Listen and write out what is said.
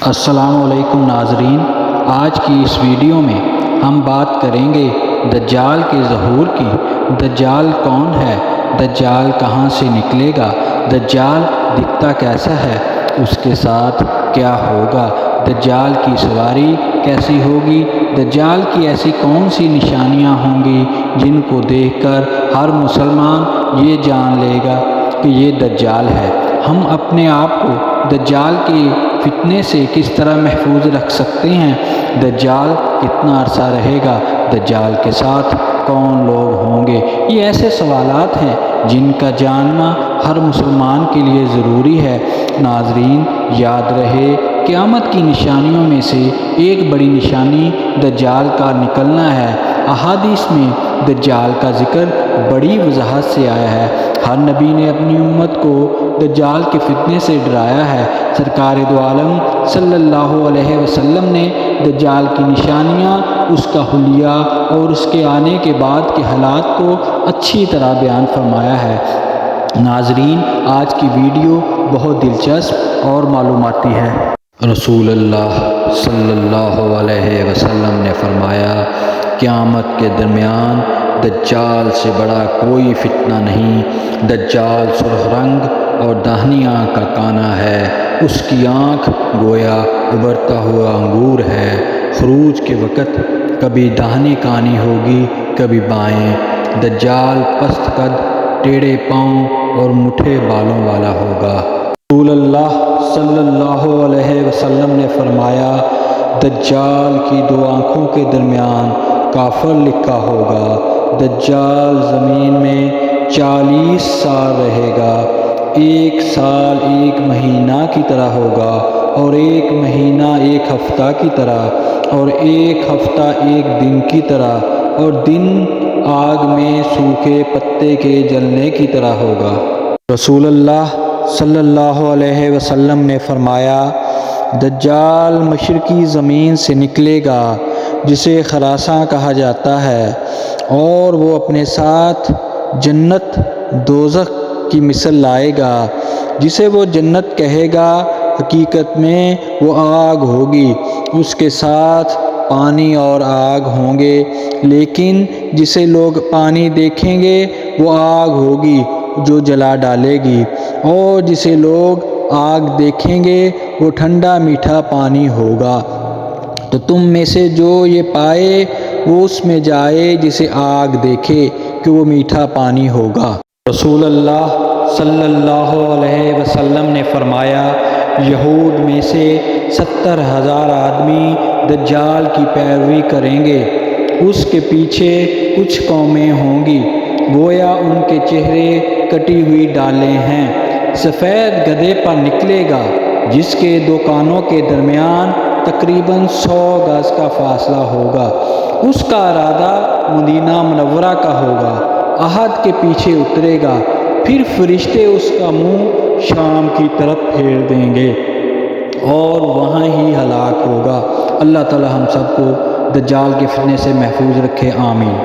السلام علیکم ناظرین، آج کی اس ویڈیو میں ہم بات کریں گے دجال کے ظہور کی۔ دجال کون ہے؟ دجال کہاں سے نکلے گا؟ دجال دکھتا کیسا ہے؟ اس کے ساتھ کیا ہوگا؟ دجال کی سواری کیسی ہوگی؟ دجال کی ایسی کون سی نشانیاں ہوں گی جن کو دیکھ کر ہر مسلمان یہ جان لے گا کہ یہ دجال ہے؟ ہم اپنے آپ کو دجال کے فتنے سے کس طرح محفوظ رکھ سکتے ہیں؟ دجال کتنا عرصہ رہے گا؟ دجال کے ساتھ کون لوگ ہوں گے؟ یہ ایسے سوالات ہیں جن کا جاننا ہر مسلمان کے لیے ضروری ہے۔ ناظرین، یاد رہے قیامت کی نشانیوں میں سے ایک بڑی نشانی دجال کا نکلنا ہے۔ احادیث میں دجال کا ذکر بڑی وضاحت سے آیا ہے۔ ہر نبی نے اپنی امت کو دجال کے فتنے سے ڈرایا ہے۔ سرکار دو عالم صلی اللہ علیہ وسلم نے دجال کی نشانیاں، اس کا حلیہ اور اس کے آنے کے بعد کے حالات کو اچھی طرح بیان فرمایا ہے۔ ناظرین، آج کی ویڈیو بہت دلچسپ اور معلوماتی ہے۔ رسول اللہ صلی اللہ علیہ وسلم نے فرمایا، قیامت کے درمیان دجال سے بڑا کوئی فتنہ نہیں۔ دجال سرخ رنگ اور داہنی آنکھ کا کانا ہے۔ اس کی آنکھ گویا ابھرتا ہوا انگور ہے۔ خروج کے وقت کبھی داہنی کانی ہوگی، کبھی بائیں۔ دجال پست قد، ٹیڑھے پاؤں اور مٹھے بالوں والا ہوگا۔ رسول اللہ صلی اللہ علیہ وسلم نے فرمایا، دجال کی دو آنکھوں کے درمیان کافر لکھا ہوگا۔ دجال زمین میں 40 سال رہے گا۔ ایک سال ایک مہینہ کی طرح ہوگا، اور ایک مہینہ ایک ہفتہ کی طرح، اور ایک ہفتہ ایک دن کی طرح، اور دن آگ میں سوکھے پتے کے جلنے کی طرح ہوگا۔ رسول اللہ صلی اللہ علیہ وسلم نے فرمایا، دجال مشرقی زمین سے نکلے گا جسے خراساں کہا جاتا ہے، اور وہ اپنے ساتھ جنت دوزخ کی مثل لائے گا۔ جسے وہ جنت کہے گا، حقیقت میں وہ آگ ہوگی، اس کے ساتھ پانی اور آگ ہوں گے، لیکن جسے لوگ پانی دیکھیں گے وہ آگ ہوگی جو جلا ڈالے گی، اور جسے لوگ آگ دیکھیں گے وہ ٹھنڈا میٹھا پانی ہوگا۔ تو تم میں سے جو یہ پائے وہ اس میں جائے جسے آگ دیکھے کہ وہ میٹھا پانی ہوگا۔ رسول اللہ صلی اللہ علیہ وسلم نے فرمایا، یہود میں سے 70,000 آدمی دجال کی پیروی کریں گے۔ اس کے پیچھے کچھ قومیں ہوں گی، گویا ان کے چہرے کٹی ہوئی ڈالیں ہیں۔ سفید گدھے پر نکلے گا، جس کے دو کانوں کے درمیان تقریباً 100 گز کا فاصلہ ہوگا۔ اس کا ارادہ مدینہ منورہ کا ہوگا۔ احد کے پیچھے اترے گا، پھر فرشتے اس کا منہ شام کی طرف پھیر دیں گے اور وہاں ہی ہلاک ہوگا۔ اللہ تعالی ہم سب کو دجال کے فتنے سے محفوظ رکھے، آمین۔